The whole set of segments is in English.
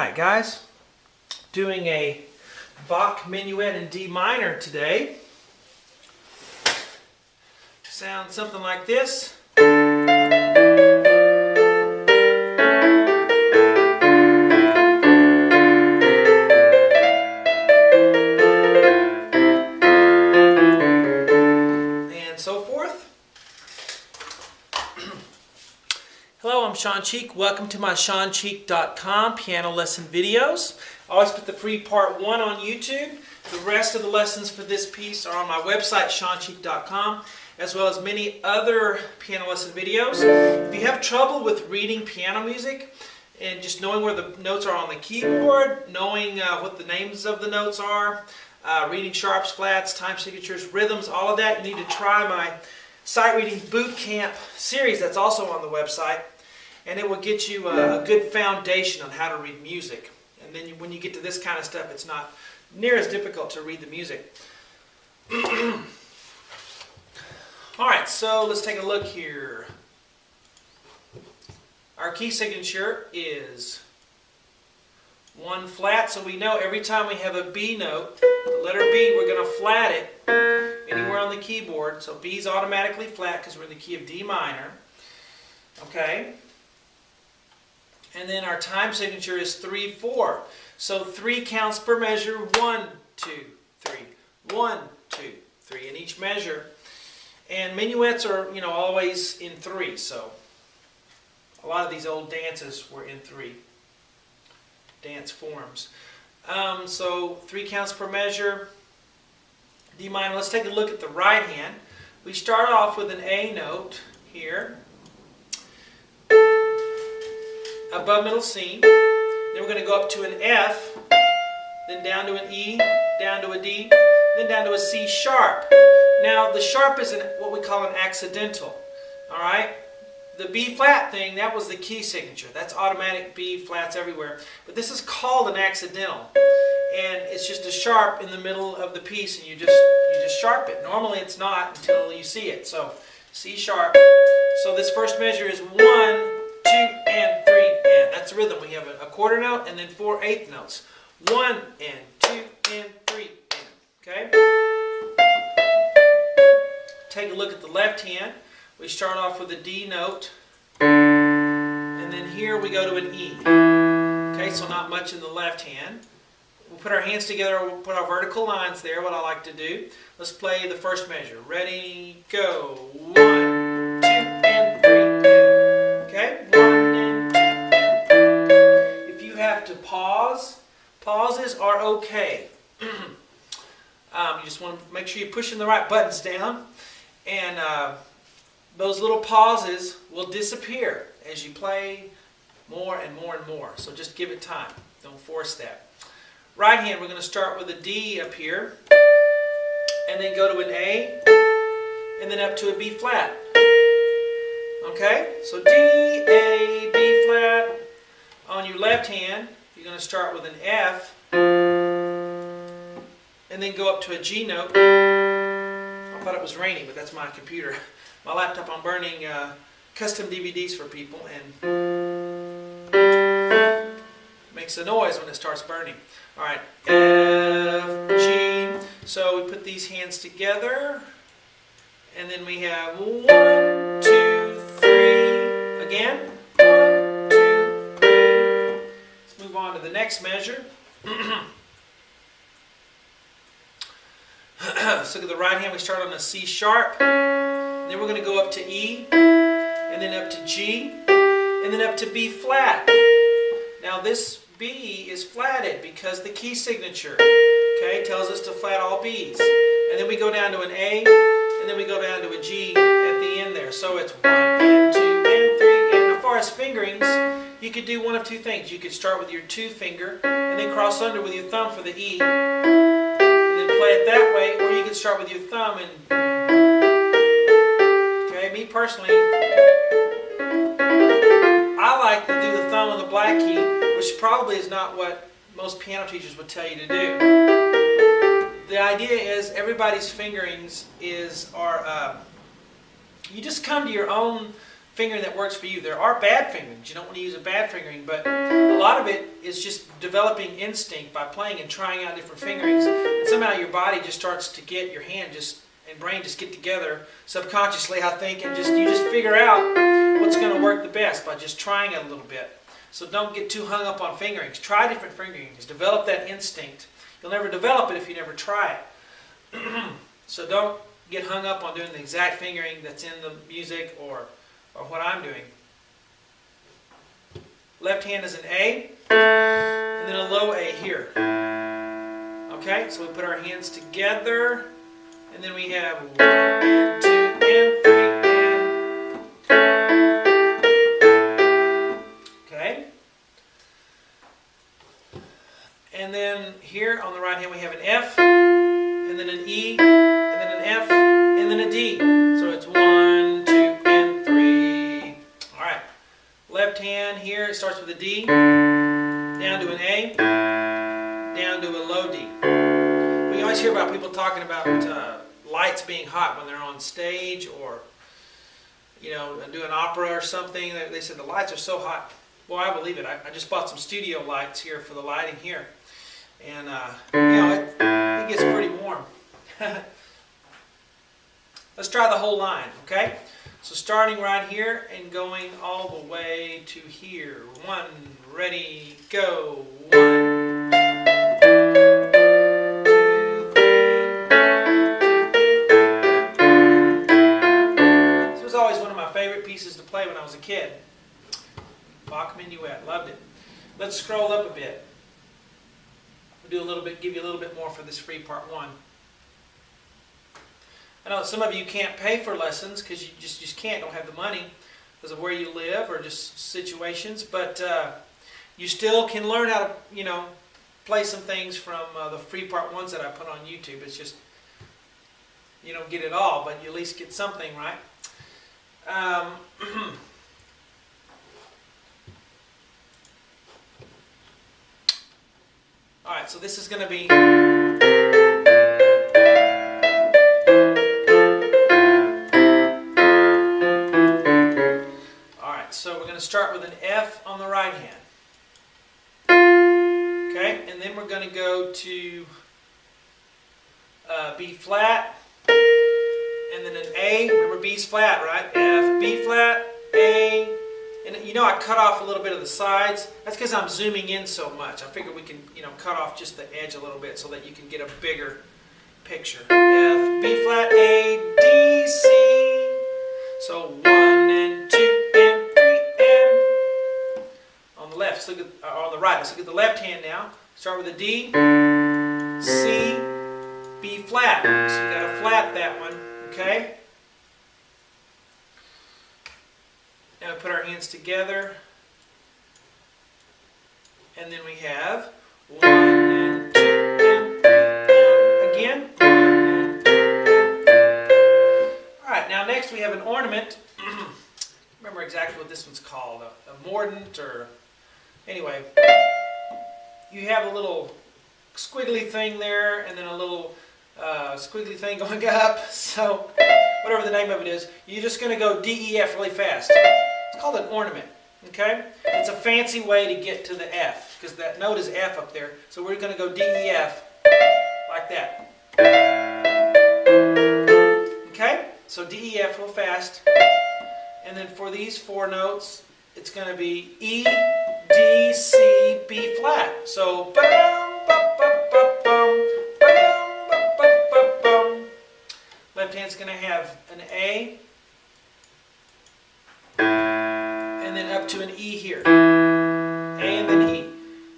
Alright guys, doing a Bach Minuet in D minor today. Sounds something like this. And so forth. Hello, I'm Sean Cheek. Welcome to my SeanCheek.com piano lesson videos. I always put the free part 1 on YouTube. The rest of the lessons for this piece are on my website, SeanCheek.com, as well as many other piano lesson videos. If you have trouble with reading piano music and just knowing where the notes are on the keyboard, knowing what the names of the notes are, reading sharps, flats, time signatures, rhythms, all of that, you need to try my Sight Reading Boot Camp series that's also on the website, and it will get you a good foundation on how to read music. And then when you get to this kind of stuff, it's not near as difficult to read the music. Alright, so let's take a look here. Our key signature is 1 flat, so we know every time we have a B note, the letter B, we're going to flat it anywhere on the keyboard. So B is automatically flat because we're in the key of D minor. Okay? And then our time signature is 3/4. So 3 counts per measure. 1, 2, 3. 1, 2, 3 in each measure. And minuets are, always in 3. So a lot of these old dances were in 3 dance forms. So 3 counts per measure. D minor. Let's take a look at the right hand. We start off with an A note here, above middle C. Then we're going to go up to an F, then down to an E, down to a D, then down to a C sharp. Now the sharp is what we call an accidental. All right. The B flat thing, that was the key signature. That's automatic B flats everywhere. But this is called an accidental. And it's just a sharp in the middle of the piece, and you just sharp it. Normally it's not until you see it. So C sharp. So this first measure is 1, 2, and 3. And that's the rhythm. We have a quarter note and then 4 eighth notes. 1 and 2 and 3 and. Okay? Take a look at the left hand. We start off with a D note, and then here we go to an E. Okay, so not much in the left hand. We'll put our hands together, we'll put our vertical lines there, what I like to do. Let's play the first measure. Ready, go. 1, 2, and 3, and. Okay, 1 and 2, and. If you have to pause, pauses are okay. You just want to make sure you're pushing the right buttons down, and those little pauses will disappear as you play more and more and more. So just give it time. Don't force that. Right hand, we're going to start with a D up here, and then go to an A, and then up to a B flat. Okay? So D, A, B flat. On your left hand, you're going to start with an F, and then go up to a G note. I thought it was raining, but that's my computer. My laptop, I'm burning custom DVDs for people, and makes a noise when it starts burning. Alright, F, G. So we put these hands together, and then we have 1, 2, 3. Again, 1, 2, 3. Let's move on to the next measure. Let's look at the right hand. We start on a C sharp. Then we're going to go up to E, and then up to G, and then up to B flat. Now this B is flatted because the key signature, okay, tells us to flat all B's. And then we go down to an A, and then we go down to a G at the end there. So it's 1 and 2 and 3. And as far as fingerings, you could do one of 2 things. You could start with your 2 finger, and then cross under with your thumb for the E, and then play it that way, or you could start with your thumb and... Me personally, I like to do the thumb on the black key, which probably is not what most piano teachers would tell you to do. The idea is everybody's fingerings are you just come to your own fingering that works for you. There are bad fingerings. You don't want to use a bad fingering, but a lot of it is just developing instinct by playing and trying out different fingerings. And somehow your body just starts to get, your hand and brain just get together subconsciously, I think, and you just figure out what's going to work the best by just trying it a little bit. So don't get too hung up on fingerings. Try different fingerings. Develop that instinct. You'll never develop it if you never try it. So don't get hung up on doing the exact fingering that's in the music or what I'm doing. Left hand is an A, and then a low A here. Okay, so we put our hands together, and then we have 1 and 2 and 3 and... Okay. And then here on the right hand we have an F, and then an E, and then an F, and then a D. So it's 1, 2, and 3. Alright. Left hand here, it starts with a D, down to an A, down to a low D. We always hear about people talking about lights being hot when they're on stage or, you know, doing opera or something. They said the lights are so hot. Well, I believe it. I just bought some studio lights here for the lighting here. And, you know, it gets pretty warm. Let's try the whole line, okay? So starting right here and going all the way to here. 1, ready, go. 1, 2, 3. This was always one of my favorite pieces to play when I was a kid. Bach Minuet, loved it. Let's scroll up a bit. We'll do a little bit, give you a little bit more for this free part 1. I know some of you can't pay for lessons because you just can't, don't have the money because of where you live or just situations, but you still can learn how to, you know, play some things from the free part 1s that I put on YouTube. It's just, you don't get it all, but you at least get something, right? Alright, so this is going to be... Alright, so we're going to start with an F on the right hand. Okay, and then we're going to go to B flat, and then an A. Remember B's flat, right? F, B flat, A. And you know I cut off a little bit of the sides. That's because I'm zooming in so much. I figure we can, you know, cut off just the edge a little bit so that you can get a bigger picture. F, B flat, A, D, C. So 1 and 2 and 3 and... On the left, let's look at, on the right, let's look at the left hand now. Start with a D, C, B flat. So you got to flat that one, okay? Now we put our hands together, and then we have 1 and 2 and 3 and again 1 and 2 and 3. Alright, now next we have an ornament. Remember exactly what this one's called, a mordant, or anyway. You have a little squiggly thing there, and then a little squiggly thing going up, so whatever the name of it is, you're just going to go D, E, F really fast. It's called an ornament, okay? It's a fancy way to get to the F, because that note is F up there, so we're going to go D, E, F, like that. Okay? So D, E, F real fast, and then for these 4 notes, it's going to be E, D, C, B flat. So, left hand's going to have an A, and then up to an E here. A and then E.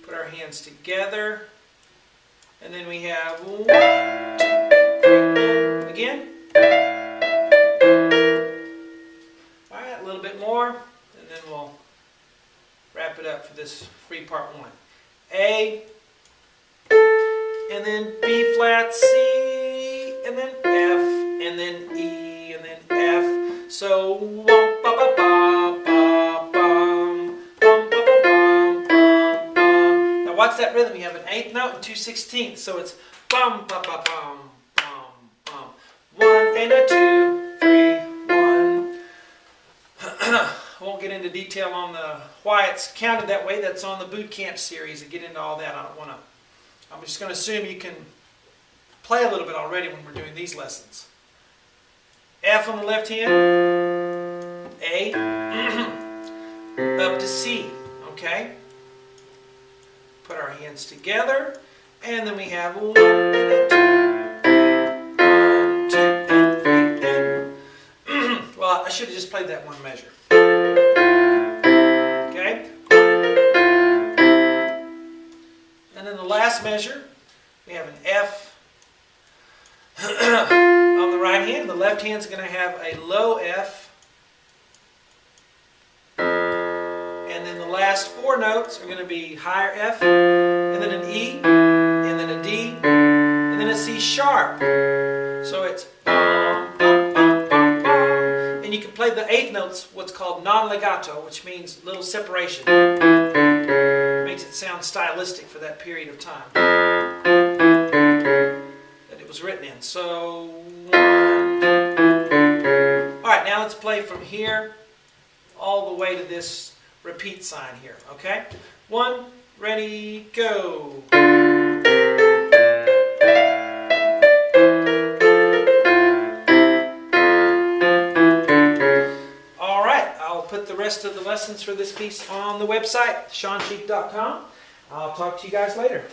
Put our hands together, and then we have 1, 2, 3, and again. Alright, a little bit more, and then we'll wrap it up for this free part 1. A, and then B flat, C, and then F, and then E, and then F. So, now watch that rhythm. You have an 8th note and 2 16ths. So it's bum, ba, ba, bum, bum, bum. 1 and a 2, 3, 1. I won't get into detail on why it's counted that way. That's on the boot camp series. To get into all that, I don't want to. I'm just going to assume you can play a little bit already when we're doing these lessons. F on the left hand, A, up to C, okay? Put our hands together, and then we have 1 and a 2, 1, 2, and 3, and well, I should have just played that one measure. Okay? And then the last measure, we have an F on the right hand. The left hand's going to have a low F. And then the last 4 notes are going to be higher F, and then an E, and then a D, and then a C sharp. So it's bum, bum, bum, bum, bum. And you can play the 8th notes, what's called non-legato, which means little separation. Makes it sound stylistic for that period of time that it was written in. So, 1. Alright, now let's play from here all the way to this repeat sign here, okay? 1, ready, go. Alright, I'll put the rest of the lessons for this piece on the website, SeanSheep.com. I'll talk to you guys later.